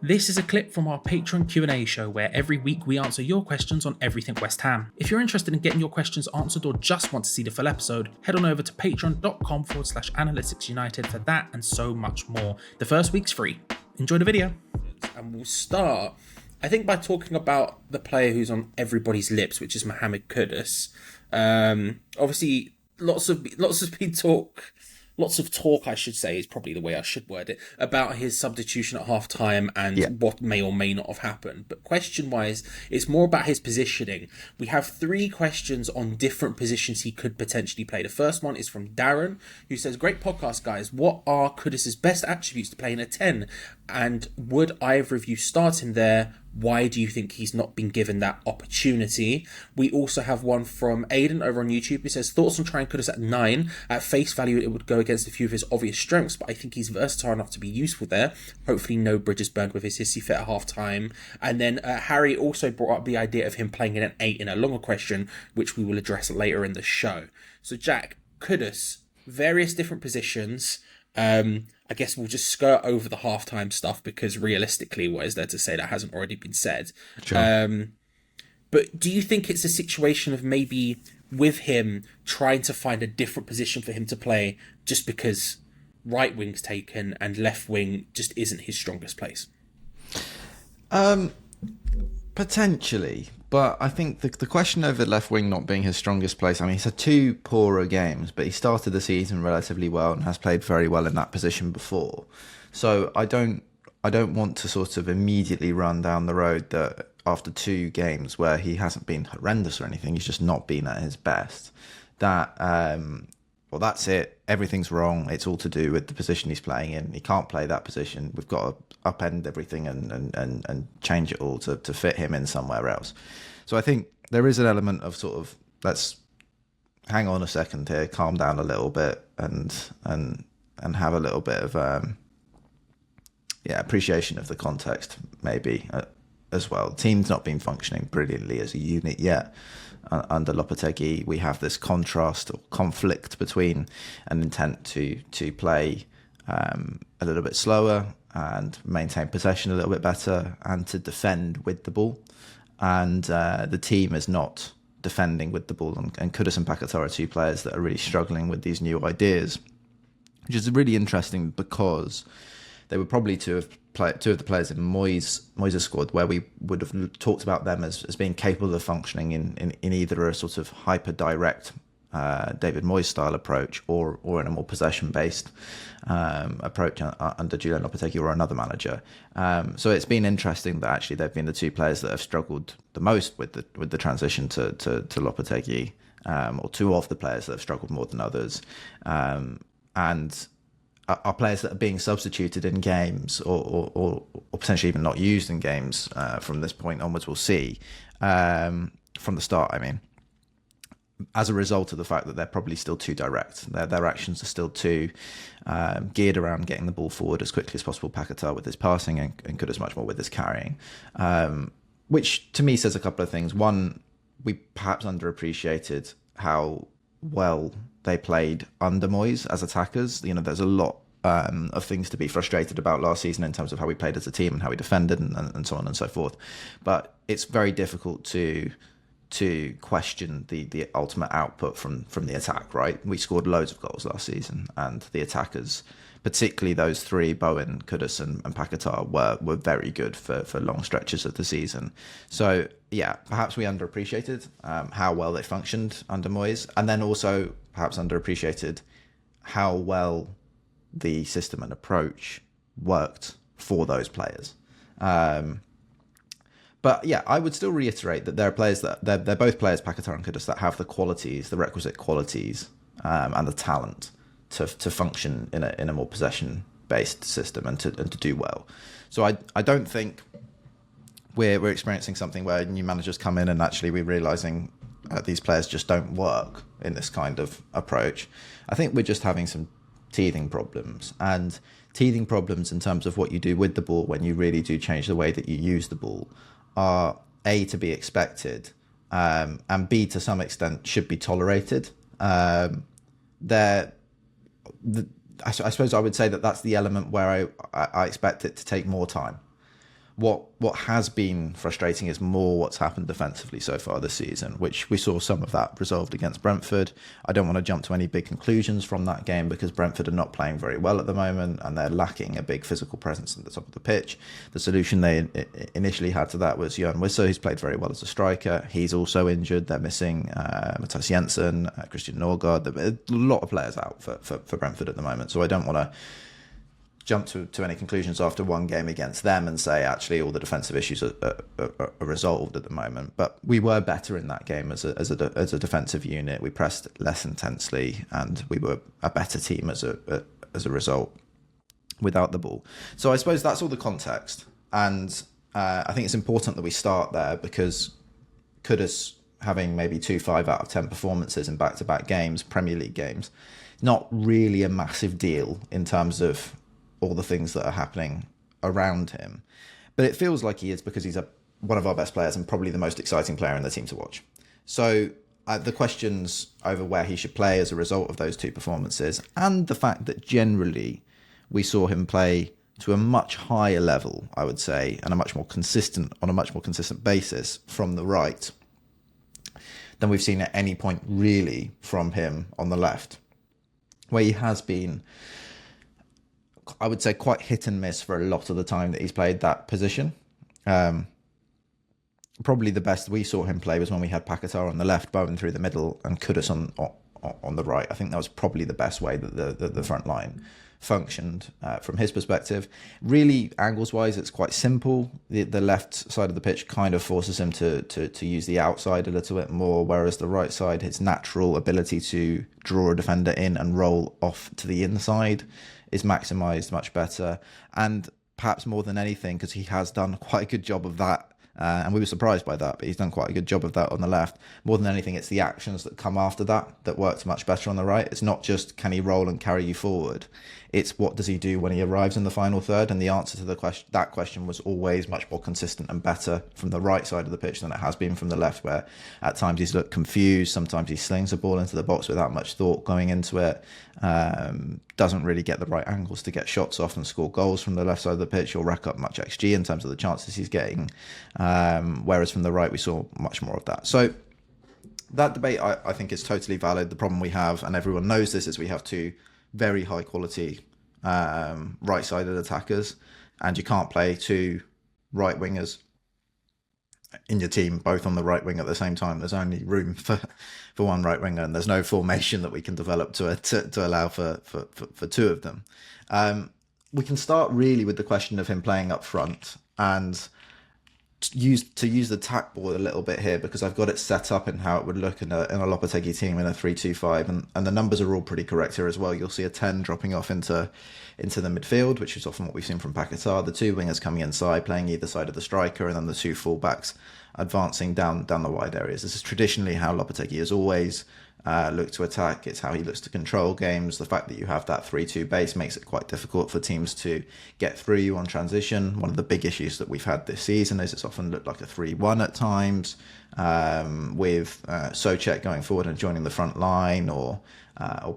This is a clip from our Patreon Q&A show where every week we answer your questions on everything West Ham. If you're interested in getting your questions answered or just want to see the full episode, head on over to patreon.com/analyticsunited for that and so much more. The first week's free. Enjoy the video. And we'll start, I think, by talking about the player who's on everybody's lips, which is Mohammed Kudus. Obviously, lots of talk, I should say, is probably the way I should word it, about his substitution at half-time and what may or may not have happened. But question-wise, it's more about his positioning. We have 3 questions on different positions he could potentially play. The first one is from Darren, who says, "Great podcast, guys. What are Kudus's best attributes to playing a 10? And would either of you start him there? Why do you think he's not been given that opportunity?" We also have one from Aidan over on YouTube. He says, "Thoughts on trying Kudus at 9? At face value, it would go against a few of his obvious strengths, but I think he's versatile enough to be useful there. Hopefully no bridges burned with his hissy fit at half-time." And then Harry also brought up the idea of him playing in an 8 in a longer question, which we will address later in the show. So Jack, Kudus, various different positions. I guess we'll just skirt over the halftime stuff because realistically, what is there to say that hasn't already been said? Sure. But do you think it's a situation of maybe with him trying to find a different position for him to play just because right wing's taken and left wing just isn't his strongest place? Potentially. But I think the question over left wing not being his strongest place, I mean, he's had 2 poorer games, but he started the season relatively well and has played very well in that position before. So I don't want to sort of immediately run down the road that after 2 games where he hasn't been horrendous or anything, he's just not been at his best, that, well, that's it. Everything's wrong. It's all to do with the position he's playing in. He can't play that position. We've got to upend everything and change it all to fit him in somewhere else. So I think there is an element of sort of, let's hang on a second here, calm down a little bit and have a little bit of appreciation of the context maybe as well. The team's not been functioning brilliantly as a unit yet. Under Lopetegui, we have this contrast or conflict between an intent to play a little bit slower and maintain possession a little bit better and to defend with the ball. And the team is not defending with the ball. And Kudus and Paquetá are 2 players that are really struggling with these new ideas, which is really interesting because they were probably 2 of the players in Moyes' squad where we would have talked about them as being capable of functioning in either a sort of hyper-direct David Moyes style approach or in a more possession-based approach under Julen Lopetegui or another manager. So it's been interesting that actually they've been the 2 players that have struggled the most with the transition to Lopetegui, or 2 of the players that have struggled more than others. And are players that are being substituted in games or potentially even not used in games from this point onwards, we'll see, from the start, I mean, as a result of the fact that they're probably still too direct. Their actions are still too geared around getting the ball forward as quickly as possible. Paquetá with his passing and Kudus much more with his carrying, which to me says a couple of things. One, we perhaps underappreciated how well they played under Moyes as attackers. You know, there's a lot of things to be frustrated about last season in terms of how we played as a team and how we defended and so on and so forth. But it's very difficult to question the ultimate output from the attack, right? We scored loads of goals last season, and the attackers, particularly those 3, Bowen, Kudus and Paquetá, were very good for long stretches of the season. So yeah, perhaps we underappreciated how well they functioned under Moyes, and then also perhaps underappreciated how well the system and approach worked for those players. But yeah, I would still reiterate that there are players that they're both players, Paquetá and Kudus, that have the qualities, the requisite qualities, and the talent to function in a more possession-based system and to do well. So I don't think we're experiencing something where new managers come in and actually we're realizing these players just don't work in this kind of approach. I think we're just having some teething problems, and teething problems in terms of what you do with the ball when you really do change the way that you use the ball are A, to be expected, and B, to some extent should be tolerated. I suppose I would say that that's the element where I expect it to take more time. What has been frustrating is more what's happened defensively so far this season, which we saw some of that resolved against Brentford. I don't want to jump to any big conclusions from that game because Brentford are not playing very well at the moment and they're lacking a big physical presence at the top of the pitch. The solution they initially had to that was Julen Lopetegui, who's played very well as a striker. He's also injured. They're missing Mathiasen, Christian Norgard. A lot of players out for Brentford at the moment, so I don't want to jump to any conclusions after one game against them and say actually all the defensive issues are resolved at the moment. But we were better in that game as a defensive unit. We pressed less intensely and we were a better team as a result without the ball. So I suppose that's all the context, and I think it's important that we start there because Kudus having maybe 2 5 out of 10 performances in back-to-back games, Premier League games, not really a massive deal in terms of all the things that are happening around him. But it feels like he is because he's one of our best players and probably the most exciting player in the team to watch. So the questions over where he should play as a result of those 2 performances and the fact that generally we saw him play to a much higher level, I would say, and on a much more consistent basis from the right than we've seen at any point really from him on the left, where he has been, I would say, quite hit and miss for a lot of the time that he's played that position. Probably the best we saw him play was when we had Paquetá on the left, Bowen through the middle, and Kudus on the right. I think that was probably the best way that the front line functioned from his perspective. Really, angles-wise, it's quite simple. The left side of the pitch kind of forces him to use the outside a little bit more, whereas the right side, his natural ability to draw a defender in and roll off to the inside is maximised much better. And perhaps more than anything, because he has done quite a good job of that, and we were surprised by that, but he's done quite a good job of that on the left. More than anything, it's the actions that come after that works much better on the right. It's not just can he roll and carry you forward. It's what does he do when he arrives in the final third, and the answer to that question was always much more consistent and better from the right side of the pitch than it has been from the left, where at times he's looked confused, sometimes he slings the ball into the box without much thought going into it, doesn't really get the right angles to get shots off and score goals from the left side of the pitch or rack up much XG in terms of the chances he's getting, whereas from the right we saw much more of that. So that debate I think is totally valid. The problem we have, and everyone knows this, is we have 2 very high quality right-sided attackers, and you can't play 2 right wingers in your team both on the right wing at the same time. There's only room for one right winger, and there's no formation that we can develop to allow for 2 of them. We can start really with the question of him playing up front, and to use the tack board a little bit here, because I've got it set up in how it would look in a Lopetegui team in a 3-2-5, and the numbers are all pretty correct here as well. You'll see a 10 dropping off into the midfield, which is often what we've seen from Paquetá. The 2 wingers coming inside, playing either side of the striker, and then the 2 fullbacks advancing down the wide areas. This is traditionally how Lopetegui has always looked to attack. It's how he looks to control games. The fact that you have that 3-2 base makes it quite difficult for teams to get through you on transition. One of the big issues that we've had this season is it's often looked like a 3-1 at times, with Souček going forward and joining the front line, or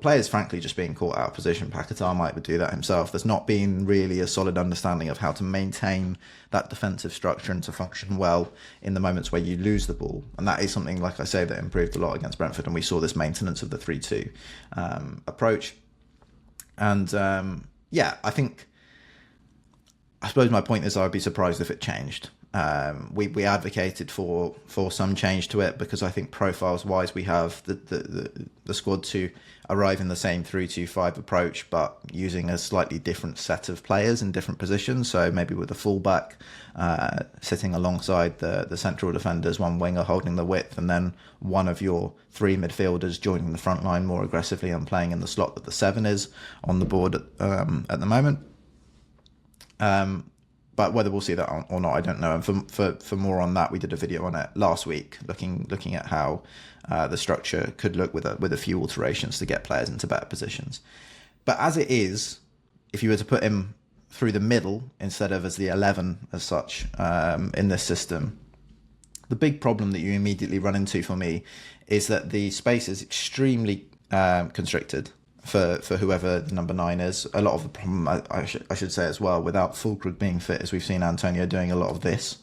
players frankly just being caught out of position. Paquetá might do that himself. There's not been really a solid understanding of how to maintain that defensive structure and to function well in the moments where you lose the ball, and that is something, like I say, that improved a lot against Brentford, and we saw this maintenance of the 3-2 approach. And I suppose my point is I would be surprised if it changed. We advocated for some change to it because I think profiles wise we have the squad to arrive in the same 3-2-5 approach, but using a slightly different set of players in different positions. So maybe with a fullback sitting alongside the central defenders, one winger holding the width, and then one of your 3 midfielders joining the front line more aggressively and playing in the slot that the 7 is on the board at the moment. But whether we'll see that or not, I don't know. And for more on that, we did a video on it last week, looking at how the structure could look with a few alterations to get players into better positions. But as it is, if you were to put him through the middle instead of as the 11 as such in this system, the big problem that you immediately run into for me is that the space is extremely constricted. for whoever the number 9 is. A lot of the problem, I should say as well, without Fullkrug being fit, is we've seen Antonio doing a lot of this,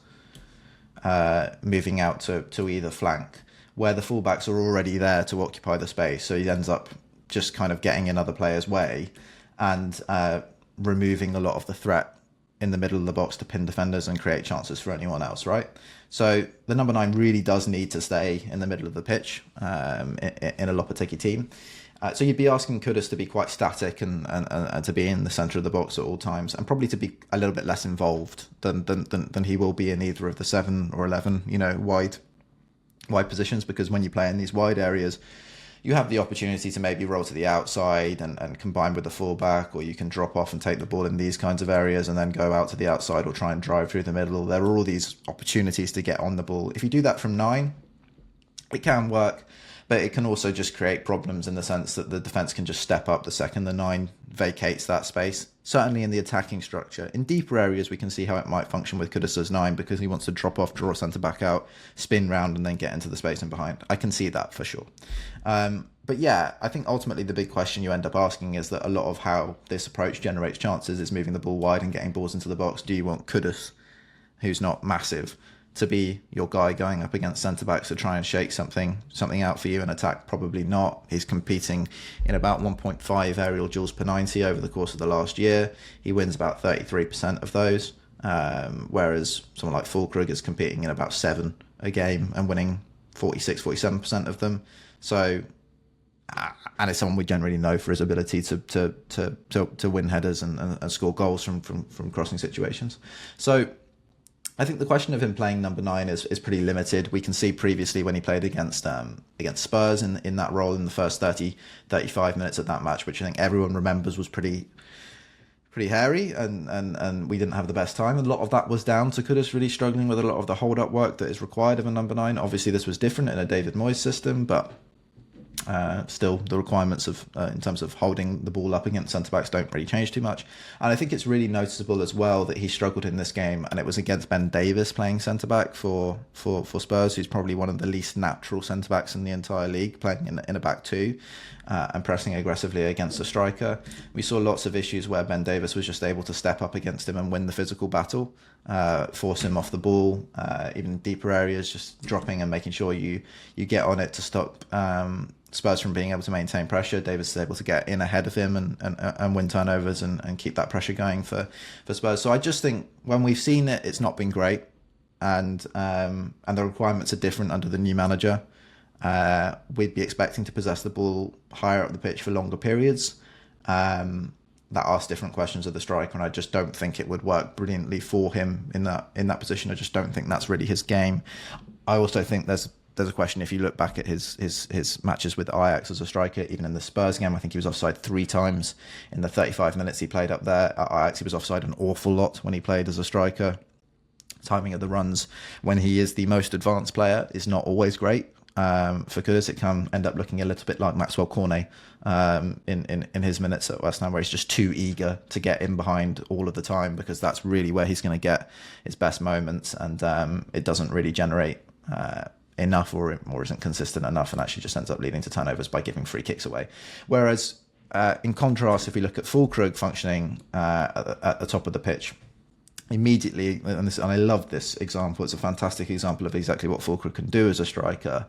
moving out to either flank, where the fullbacks are already there to occupy the space. So he ends up just kind of getting in other players' way and removing a lot of the threat in the middle of the box to pin defenders and create chances for anyone else, right? So the number 9 really does need to stay in the middle of the pitch in a Lopetegui team. So you'd be asking Kudus to be quite static and to be in the centre of the box at all times, and probably to be a little bit less involved than he will be in either of the 7 or 11, wide positions, because when you play in these wide areas, you have the opportunity to maybe roll to the outside and combine with the fullback, or you can drop off and take the ball in these kinds of areas and then go out to the outside or try and drive through the middle. There are all these opportunities to get on the ball. If you do that from 9, it can work, but it can also just create problems in the sense that the defence can just step up the second the 9 vacates that space. Certainly in the attacking structure. In deeper areas, we can see how it might function with Kudus as 9, because he wants to drop off, draw centre-back out, spin round and then get into the space and behind. I can see that for sure. But yeah, I think ultimately the big question you end up asking is that a lot of how this approach generates chances is moving the ball wide and getting balls into the box. Do you want Kudus, who's not massive, to be your guy going up against centre-backs to try and shake something out for you in attack? Probably not. He's competing in about 1.5 aerial duels per 90 over the course of the last year. He wins about 33% of those, whereas someone like Fullkrug is competing in about 7 a game and winning 47% of them. So, and it's someone we generally know for his ability to win headers and score goals from crossing situations. So I think the question of him playing number 9 is pretty limited. We can see previously when he played against Spurs in that role in the first 35 minutes of that match, which I think everyone remembers was pretty hairy, and we didn't have the best time. A lot of that was down to Kudus really struggling with a lot of the hold-up work that is required of a number 9. Obviously, this was different in a David Moyes system, but still the requirements of in terms of holding the ball up against centre-backs don't really change too much. And I think it's really noticeable as well that he struggled in this game, and it was against Ben Davies playing centre-back for Spurs, who's probably one of the least natural centre-backs in the entire league, playing in a back 2 and pressing aggressively against a striker. We saw lots of issues where Ben Davies was just able to step up against him and win the physical battle, force him off the ball, even deeper areas, just dropping and making sure you get on it to stop Spurs from being able to maintain pressure. Davies is able to get in ahead of him and win turnovers and keep that pressure going for Spurs. So I just think when we've seen it, it's not been great, and the requirements are different under the new manager. We'd be expecting to possess the ball higher up the pitch for longer periods. That asks different questions of the striker, and I just don't think it would work brilliantly for him in that position. I just don't think that's really his game. I also think there's a question if you look back at his matches with Ajax as a striker, even in the Spurs game. I think he was offside 3 times in the 35 minutes he played up there. At Ajax, he was offside an awful lot when he played as a striker. Timing of the runs when he is the most advanced player is not always great. For Kudus, it can end up looking a little bit like Maxwell Cornet in his minutes at West Ham, where he's just too eager to get in behind all of the time, because that's really where he's going to get his best moments, and it doesn't really generate enough or isn't consistent enough, and actually just ends up leading to turnovers by giving free kicks away. Whereas in contrast, if we look at Fullkrug functioning at the top of the pitch, immediately, and I love this example, it's a fantastic example of exactly what Fullkrug can do as a striker,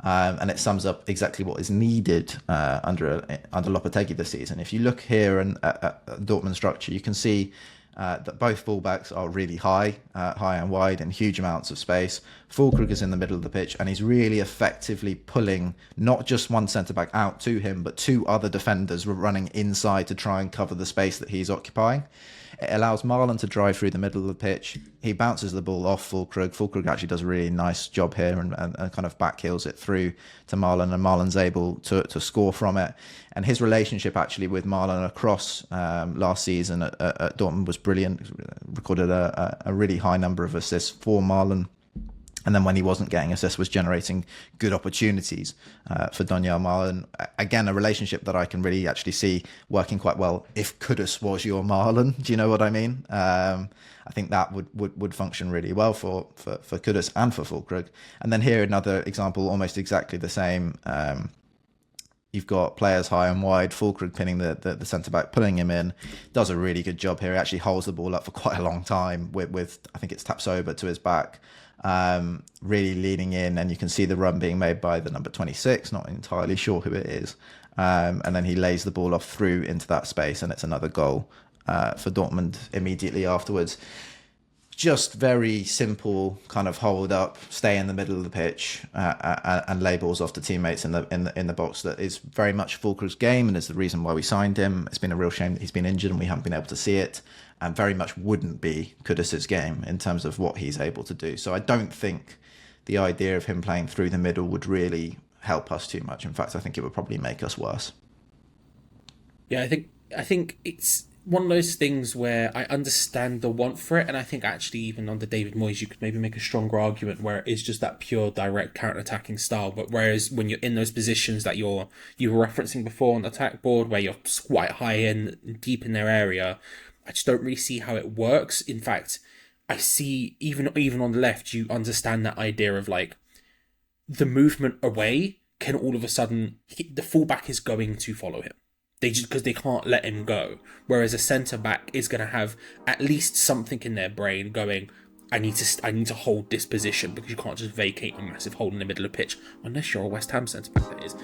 and it sums up exactly what is needed under Lopetegui this season. If you look here at Dortmund structure, you can see that both fullbacks are really high and wide in huge amounts of space. Fullkrug is in the middle of the pitch, and he's really effectively pulling not just one centre-back out to him, but 2 other defenders running inside to try and cover the space that he's occupying. It allows Marlon to drive through the middle of the pitch. He bounces the ball off Fullkrug. Fullkrug actually does a really nice job here and kind of backheels it through to Marlon, and Marlon's able to score from it. And his relationship actually with Marlon across last season at Dortmund was brilliant. Recorded a really high number of assists for Marlon. And then when he wasn't getting assists, was generating good opportunities for Donyell Marlon. Again, a relationship that I can really actually see working quite well if Kudus was your Marlon. Do you know what I mean? I think that would function really well for Kudus and for Fullkrug. And then here, another example, almost exactly the same. You've got players high and wide, Fullkrug pinning the centre-back, pulling him in. Does a really good job here. He actually holds the ball up for quite a long time with I think it's Tapsoba to his back. Really leaning in, and you can see the run being made by the number 26, not entirely sure who it is. And then he lays the ball off through into that space, and it's another goal for Dortmund immediately afterwards. Just very simple kind of hold up, stay in the middle of the pitch, and lay balls off to teammates in the box. That is very much Fullkrug's game, and is the reason why we signed him. It's been a real shame that he's been injured and we haven't been able to see it, and very much wouldn't be Kudus's game in terms of what he's able to do. So I don't think the idea of him playing through the middle would really help us too much. In fact, I think it would probably make us worse. Yeah, I think it's one of those things where I understand the want for it, and I think actually even under David Moyes you could maybe make a stronger argument where it is just that pure direct counter-attacking style. But whereas when you're in those positions that you were referencing before on the attack board, where you're quite high in, deep in their area, I just don't really see how it works. In fact, I see even on the left, you understand that idea of like the movement away can all of a sudden the fullback is going to follow him. Because they can't let him go. Whereas a centre back is going to have at least something in their brain going, I need to hold this position, because you can't just vacate a massive hole in the middle of the pitch unless you're a West Ham centre back, that is.